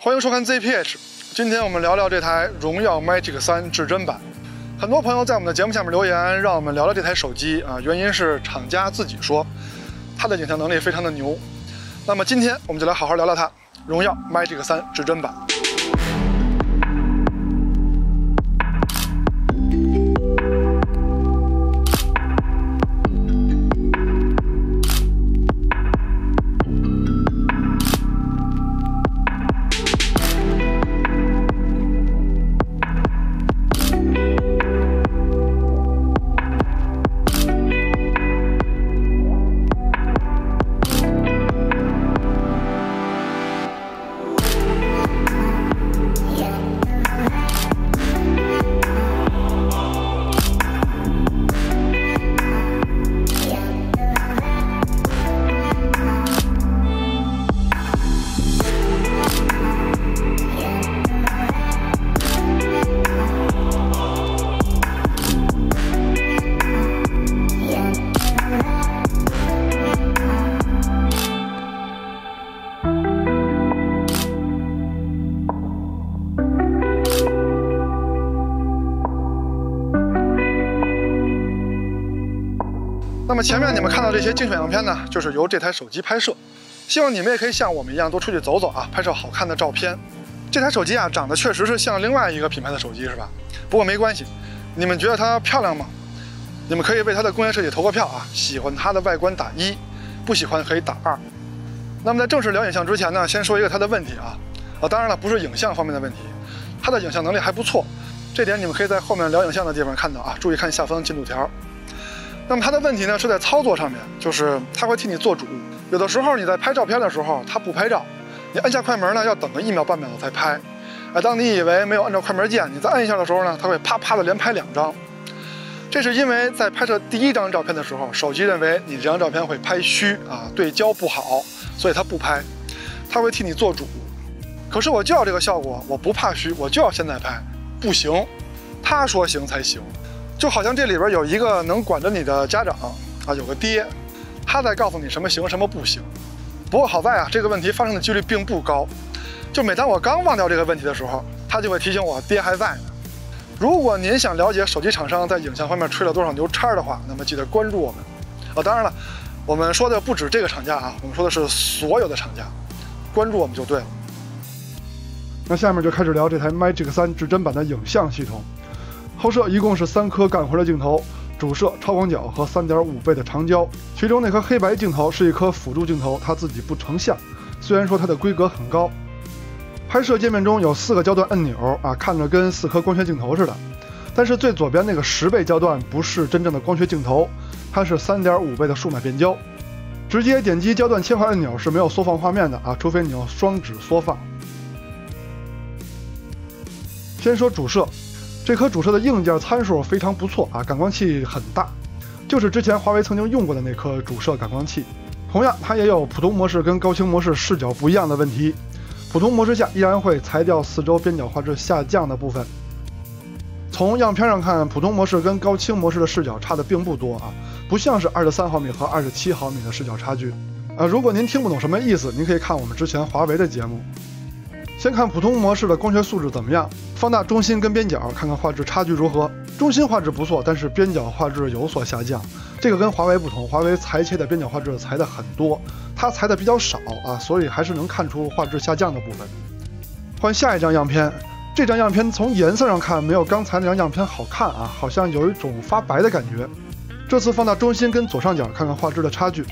欢迎收看 ZPH， 今天我们聊聊这台荣耀 Magic 3至臻版。很多朋友在我们的节目下面留言，让我们聊聊这台手机啊，原因是厂家自己说它的影像能力非常的牛。那么今天我们就来好好聊聊它，荣耀 Magic 3至臻版。那么前面你们看到这些精选样片呢，就是由这台手机拍摄。希望你们也可以像我们一样多出去走走啊，拍摄好看的照片。这台手机啊，长得确实是像另外一个品牌的手机，是吧？不过没关系，你们觉得它漂亮吗？你们可以为它的工业设计投个票啊，喜欢它的外观打1，不喜欢可以打2。那么在正式聊影像之前呢，先说一个它的问题啊，当然了，不是影像方面的问题，它的影像能力还不错，这点你们可以在后面聊影像的地方看到啊，注意看下方进度条。那么它的问题呢是在操作上面，就是它会替你做主。有的时候你在拍照片的时候，它不拍照，你按下快门呢要等个1秒半秒才拍。当你以为没有按照快门键，你再按一下的时候呢，它会啪啪的连拍2张。这是因为在拍摄第1张照片的时候，手机认为你这张照片会拍虚啊，对焦不好，所以它不拍，它会替你做主。可是我就要这个效果，我不怕虚，我就要现在拍，不行，他说行才行。就好像这里边有一个能管着你的家长啊，有个爹，他在告诉你什么行什么不行。不过好在啊，这个问题发生的几率并不高。就每当我刚忘掉这个问题的时候，他就会提醒我爹还在呢。如果您想了解手机厂商在影像方面吹了多少牛叉的话，那么记得关注我们。当然了，我们说的不止这个厂家啊，我们说的是所有的厂家，关注我们就对了。那下面就开始聊这台 Magic 3至臻版的影像系统。后摄一共是3颗干活的镜头，主摄、超广角和3.5倍的长焦。其中那颗黑白镜头是一颗辅助镜头，它自己不成像，虽然说它的规格很高。拍摄界面中有4个焦段按钮啊，看着跟4颗光学镜头似的。但是最左边那个10倍焦段不是真正的光学镜头，它是3.5倍的数码变焦。直接点击焦段切换按钮是没有缩放画面的啊，除非你用双指缩放。先说主摄。这颗主摄的硬件参数非常不错啊，感光器很大，就是之前华为曾经用过的那颗主摄感光器。同样，它也有普通模式跟高清模式视角不一样的问题。普通模式下依然会裁掉4周边角画质下降的部分。从样片上看，普通模式跟高清模式的视角差的并不多啊，不像是23毫米和27毫米的视角差距。如果您听不懂什么意思，您可以看我们之前华为的节目。先看普通模式的光学素质怎么样，放大中心跟边角，看看画质差距如何。中心画质不错，但是边角画质有所下降。这个跟华为不同，华为裁切的边角画质裁的很多，它裁的比较少啊，所以还是能看出画质下降的部分。换下一张样片，这张样片从颜色上看没有刚才那张样片好看啊，好像有一种发白的感觉。这次放大中心跟左上角，看看画质的差距。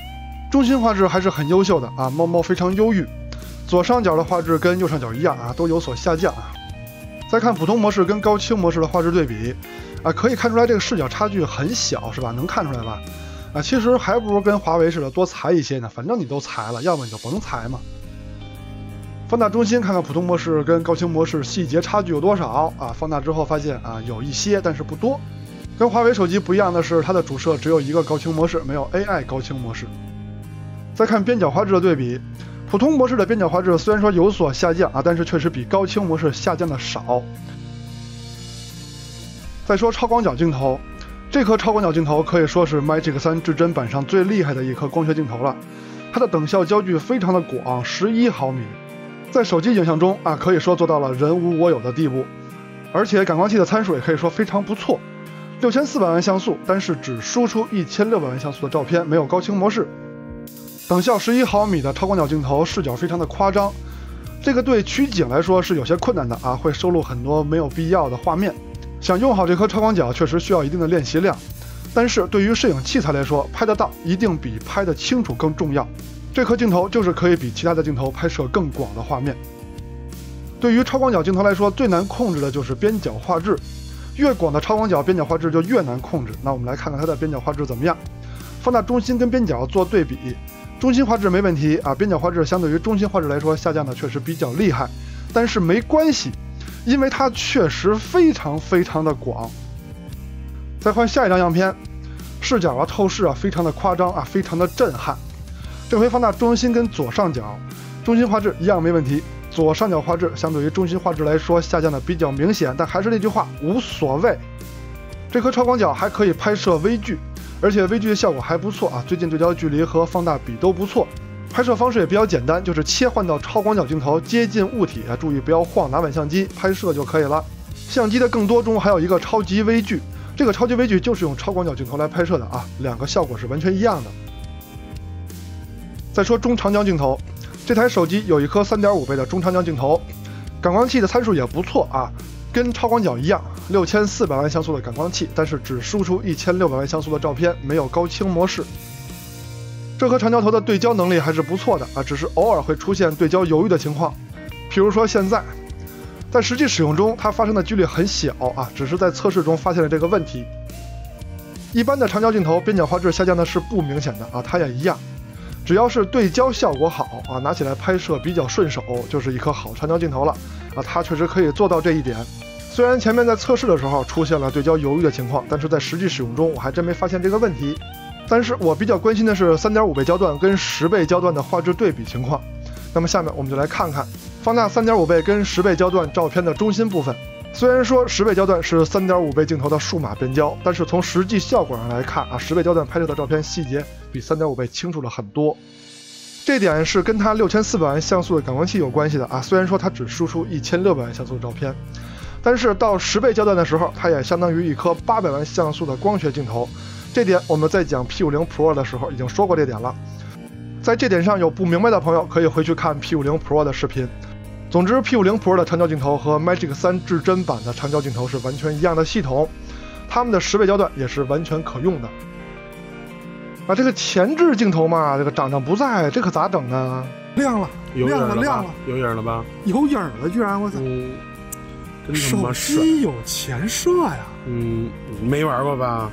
中心画质还是很优秀的啊，猫猫非常忧郁。左上角的画质跟右上角一样啊，都有所下降啊。再看普通模式跟高清模式的画质对比啊，可以看出来这个视角差距很小，是吧？能看出来吧？其实还不如跟华为似的多裁一些呢，反正你都裁了，要么你就甭裁嘛。放大中心看看普通模式跟高清模式细节差距有多少啊？放大之后发现啊，有一些，但是不多。跟华为手机不一样的是，它的主摄只有一个高清模式，没有 AI 高清模式。再看边角画质的对比。普通模式的边角画质虽然说有所下降啊，但是确实比高清模式下降的少。再说超广角镜头，这颗超广角镜头可以说是 Magic 3至臻版上最厉害的一颗光学镜头了，它的等效焦距非常的广，11毫米。在手机影像中啊，可以说做到了人无我有的地步，而且感光器的参数也可以说非常不错，6400万像素，但是只输出1600万像素的照片，没有高清模式。等效11毫米的超广角镜头，视角非常的夸张，这个对取景来说是有些困难的啊，会收录很多没有必要的画面。想用好这颗超广角，确实需要一定的练习量，但是对于摄影器材来说，拍得到一定比拍得清楚更重要。这颗镜头就是可以比其他的镜头拍摄更广的画面。对于超广角镜头来说，最难控制的就是边角画质，越广的超广角边角画质就越难控制。那我们来看看它的边角画质怎么样。放大中心跟边角做对比，中心画质没问题啊，边角画质相对于中心画质来说下降的确实比较厉害，但是没关系，因为它确实非常的广。再换下一张样片，视角啊透视啊非常的夸张啊，非常的震撼。这回放大中心跟左上角，中心画质一样没问题，左上角画质相对于中心画质来说下降的比较明显，但还是那句话，无所谓。这颗超广角还可以拍摄微距，而且微距的效果还不错啊，最近对焦距离和放大比都不错。拍摄方式也比较简单，就是切换到超广角镜头接近物体啊，注意不要晃拿稳相机拍摄就可以了。相机的更多中还有一个超级微距，这个超级微距就是用超广角镜头来拍摄的啊，两个效果是完全一样的。再说中长焦镜头，这台手机有一颗3.5倍的中长焦镜头，感光器的参数也不错啊，跟超广角一样，6400万像素的感光器，但是只输出1600万像素的照片，没有高清模式。这颗长焦头的对焦能力还是不错的啊，只是偶尔会出现对焦犹豫的情况，比如说现在，在实际使用中它发生的几率很小啊，只是在测试中发现了这个问题。一般的长焦镜头边角画质下降的是不明显的啊，它也一样。只要是对焦效果好啊，拿起来拍摄比较顺手，就是一颗好长焦镜头了啊，它确实可以做到这一点。虽然前面在测试的时候出现了对焦犹豫的情况，但是在实际使用中我还真没发现这个问题。但是我比较关心的是3.5倍焦段跟10倍焦段的画质对比情况。那么下面我们就来看看放大3.5倍跟10倍焦段照片的中心部分。虽然说10倍焦段是3.5倍镜头的数码变焦，但是从实际效果上来看啊，10倍焦段拍摄的照片细节比3.5倍清楚了很多。这点是跟它6400万像素的感光器有关系的啊。虽然说它只输出1600万像素的照片，但是到10倍焦段的时候，它也相当于一颗800万像素的光学镜头。这点我们在讲 P50 Pro 的时候已经说过这点了。在这点上有不明白的朋友可以回去看 P50 Pro 的视频。总之 P50 Pro 的长焦镜头和 Magic 3至臻版的长焦镜头是完全一样的系统，它们的10倍焦段也是完全可用的。啊，这个前置镜头嘛，这个长不在，这可咋整呢？亮了，亮了，有影了吧？有影了，居然！我操！手机有前摄呀？没玩过吧？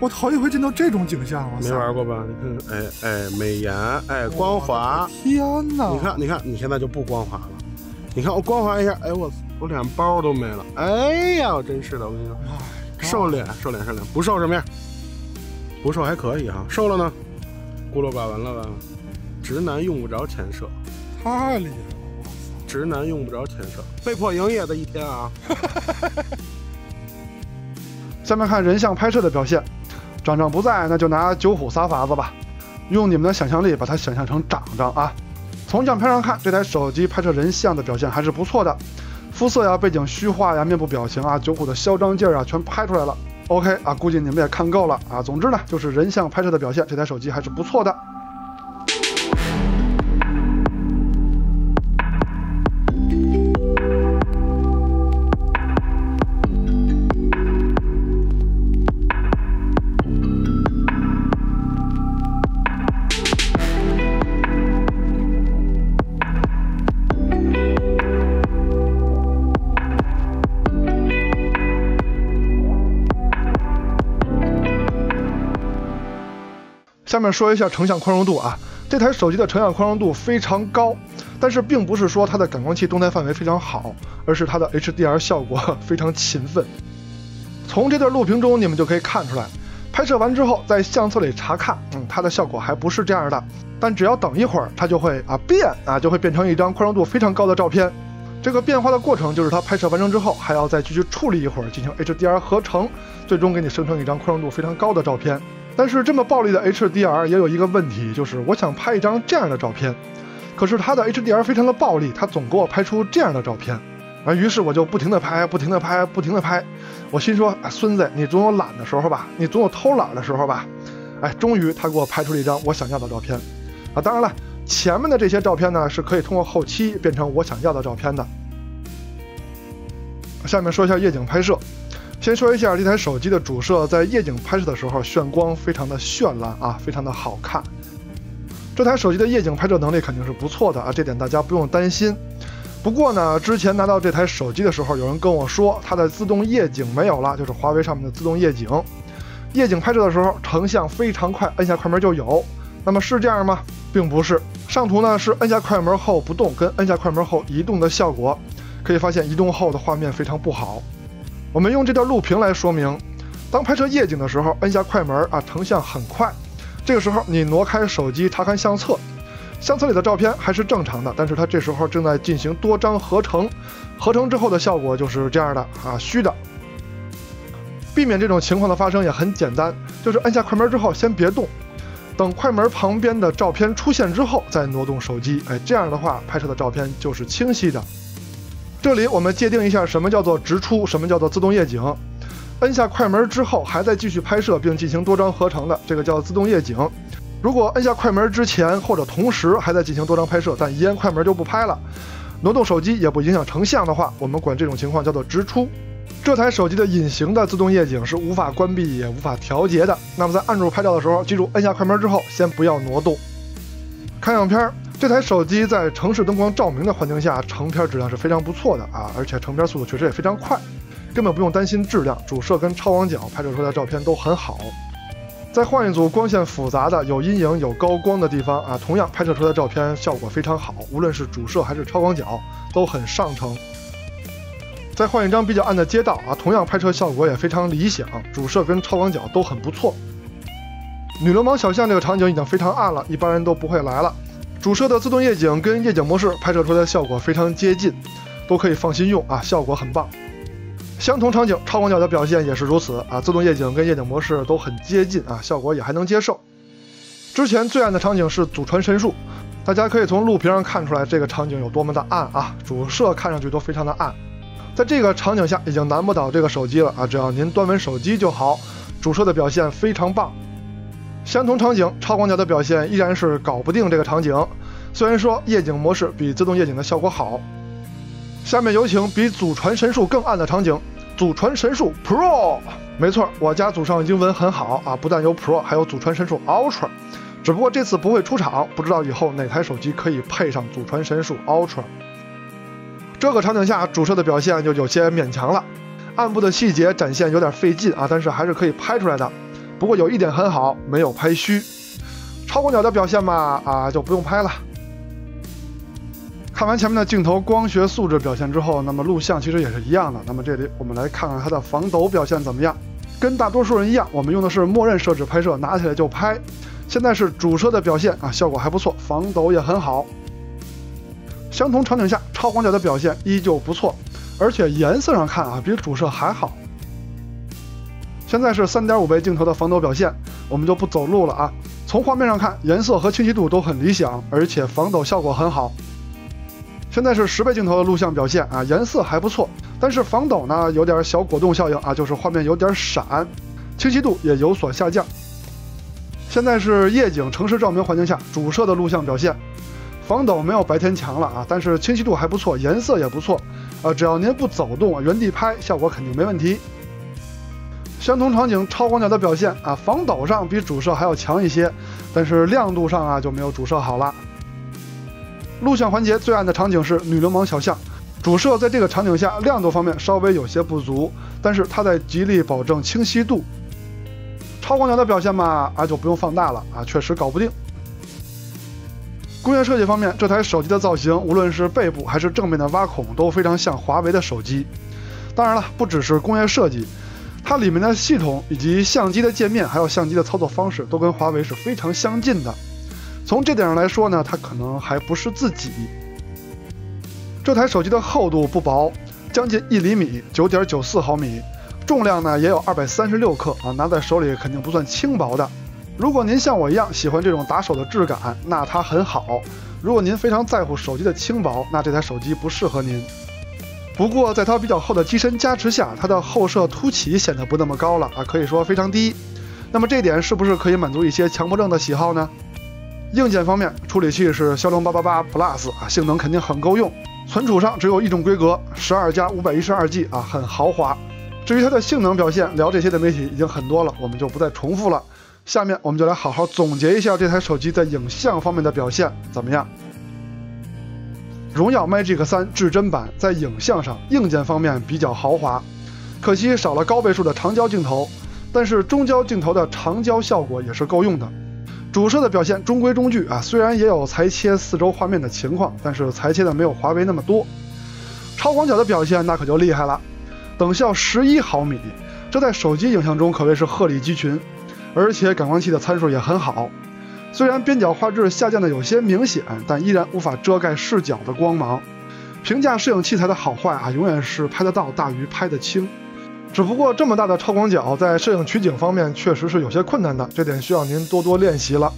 我头一回见到这种景象，没玩过吧？你看，哎，美颜，哎，光滑。天哪！你看，你现在就不光滑了。你看我光滑一下，哎，我脸包都没了。哎呀，我真是的，我跟你说，瘦脸，不瘦什么样？不瘦还可以哈，瘦了呢，孤陋寡闻了吧？直男用不着前摄，太厉害了！我操，直男用不着前摄，被迫营业的一天啊！下面看人像拍摄的表现，长不在，那就拿九虎仨法子吧，用你们的想象力把它想象成长啊。从样片上看，这台手机拍摄人像的表现还是不错的，肤色呀、背景虚化呀、面部表情啊、九虎的嚣张劲儿啊，全拍出来了。OK 啊，估计你们也看够了啊。总之呢，就是人像拍摄的表现，这台手机还是不错的。下面说一下成像宽容度啊，这台手机的成像宽容度非常高，但是并不是说它的感光器动态范围非常好，而是它的 HDR 效果非常勤奋。从这段录屏中你们就可以看出来，拍摄完之后在相册里查看，它的效果还不是这样的，但只要等一会儿，它就会就会变成一张宽容度非常高的照片。这个变化的过程就是它拍摄完成之后还要再继续处理一会儿，进行 HDR 合成，最终给你生成一张宽容度非常高的照片。但是这么暴力的 HDR 也有一个问题，就是我想拍一张这样的照片，可是它的 HDR 非常的暴力，它总给我拍出这样的照片。于是我就不停的拍，我心说，孙子，你总有懒的时候吧，你总有偷懒的时候吧。终于他给我拍出了一张我想要的照片。当然了，前面的这些照片呢是可以通过后期变成我想要的照片的。下面说一下夜景拍摄。先说一下这台手机的主摄在夜景拍摄的时候炫光非常的绚烂啊，非常的好看。这台手机的夜景拍摄能力肯定是不错的啊，这点大家不用担心。不过呢，之前拿到这台手机的时候，有人跟我说它的自动夜景没有了，就是华为上面的自动夜景。夜景拍摄的时候成像非常快，按下快门就有。那么是这样吗？并不是。上图呢是按下快门后不动跟按下快门后移动的效果，可以发现移动后的画面非常不好。我们用这段录屏来说明，当拍摄夜景的时候，按下快门成像很快。这个时候你挪开手机查看相册。相册里的照片还是正常的，但是它这时候正在进行多张合成，合成之后的效果就是这样的虚的。避免这种情况的发生也很简单，就是按下快门之后先别动，等快门旁边的照片出现之后再挪动手机，这样的话拍摄的照片就是清晰的。这里我们界定一下什么叫做直出，什么叫做自动夜景。按下快门之后还在继续拍摄并进行多张合成的，这个叫自动夜景。如果按下快门之前或者同时还在进行多张拍摄，但一按快门就不拍了，挪动手机也不影响成像的话，我们管这种情况叫做直出。这台手机的隐形的自动夜景是无法关闭也无法调节的。那么在按住拍照的时候，记住按下快门之后先不要挪动。看样片，这台手机在城市灯光照明的环境下，成片质量是非常不错的而且成片速度确实也非常快，根本不用担心质量。主摄跟超广角拍摄出来的照片都很好。再换一组光线复杂的、有阴影、有高光的地方同样拍摄出来的照片效果非常好，无论是主摄还是超广角都很上乘。再换一张比较暗的街道同样拍摄效果也非常理想，主摄跟超广角都很不错。女流氓小巷这个场景已经非常暗了，一般人都不会来了。主摄的自动夜景跟夜景模式拍摄出来的效果非常接近，都可以放心用效果很棒。相同场景，超广角的表现也是如此自动夜景跟夜景模式都很接近效果也还能接受。之前最暗的场景是祖传神树，大家可以从录屏上看出来这个场景有多么的暗主摄看上去都非常的暗。在这个场景下已经难不倒这个手机了只要您端稳手机就好，主摄的表现非常棒。相同场景，超广角的表现依然是搞不定这个场景，虽然说夜景模式比自动夜景的效果好。下面有请比祖传神树更暗的场景，祖传神树 Pro。 没错，我家祖上英文很好不但有 Pro 还有祖传神树 Ultra， 只不过这次不会出厂，不知道以后哪台手机可以配上祖传神树 Ultra。 这个场景下主摄的表现就有些勉强了，暗部的细节展现有点费劲但是还是可以拍出来的。不过有一点很好，没有拍虚。超广角的表现嘛就不用拍了。看完前面的镜头光学素质表现之后，那么录像其实也是一样的。那么这里我们来看看它的防抖表现怎么样。跟大多数人一样，我们用的是默认设置拍摄，拿起来就拍。现在是主摄的表现效果还不错，防抖也很好。相同场景下，超广角的表现依旧不错，而且颜色上看比主摄还好。现在是 3.5 倍镜头的防抖表现，我们就不走路了从画面上看，颜色和清晰度都很理想，而且防抖效果很好。现在是10倍镜头的录像表现颜色还不错，但是防抖呢有点小果冻效应就是画面有点闪，清晰度也有所下降。现在是夜景城市照明环境下主摄的录像表现，防抖没有白天强了但是清晰度还不错，颜色也不错只要您不走动原地拍，效果肯定没问题。相同场景超广角的表现防抖上比主摄还要强一些，但是亮度上就没有主摄好了。录像环节最暗的场景是女流氓小巷，主摄在这个场景下亮度方面稍微有些不足，但是它在极力保证清晰度。超广角的表现嘛就不用放大了确实搞不定。工业设计方面，这台手机的造型无论是背部还是正面的挖孔都非常像华为的手机。当然了，不只是工业设计，它里面的系统以及相机的界面还有相机的操作方式都跟华为是非常相近的。从这点上来说呢，它可能还不是自己。这台手机的厚度不薄，将近1厘米 9.94 毫米，重量呢也有236克拿在手里肯定不算轻薄的。如果您像我一样喜欢这种打手的质感，那它很好。如果您非常在乎手机的轻薄，那这台手机不适合您。不过在它比较厚的机身加持下，它的后摄凸起显得不那么高了啊，可以说非常低。那么这点是不是可以满足一些强迫症的喜好呢？硬件方面，处理器是骁龙888 Plus 啊，性能肯定很够用。存储上只有一种规格，12+512G 啊，很豪华。至于它的性能表现，聊这些的媒体已经很多了，我们就不再重复了。下面我们就来好好总结一下这台手机在影像方面的表现怎么样。荣耀 Magic 3至臻版在影像上硬件方面比较豪华，可惜少了高倍数的长焦镜头，但是中焦镜头的长焦效果也是够用的。主摄的表现中规中矩啊，虽然也有裁切四周画面的情况，但是裁切的没有华为那么多。超广角的表现那可就厉害了，等效11毫米，这在手机影像中可谓是鹤立鸡群，而且感光器的参数也很好。虽然边角画质下降的有些明显，但依然无法遮盖视角的光芒。评价摄影器材的好坏啊，永远是拍得到大于拍得清。只不过这么大的超广角在摄影取景方面确实是有些困难的，这点需要您多多练习了。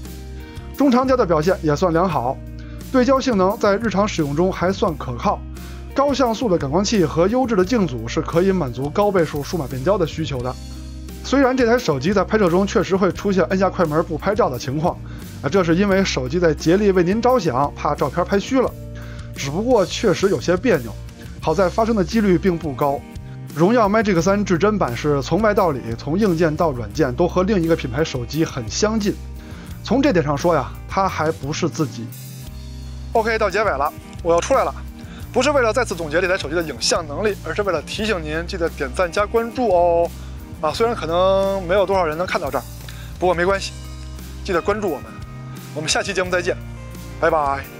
中长焦的表现也算良好，对焦性能在日常使用中还算可靠。高像素的感光器和优质的镜组是可以满足高倍数数码变焦的需求的。虽然这台手机在拍摄中确实会出现按下快门不拍照的情况，这是因为手机在竭力为您着想，怕照片拍虚了。只不过确实有些别扭，好在发生的几率并不高。荣耀 Magic 3至臻版是从外到里，从硬件到软件都和另一个品牌手机很相近。从这点上说呀，它还不是自己。OK， 到结尾了，我要出来了。不是为了再次总结这台手机的影像能力，而是为了提醒您记得点赞加关注哦。虽然可能没有多少人能看到这儿，不过没关系，记得关注我们。我们下期节目再见，拜拜。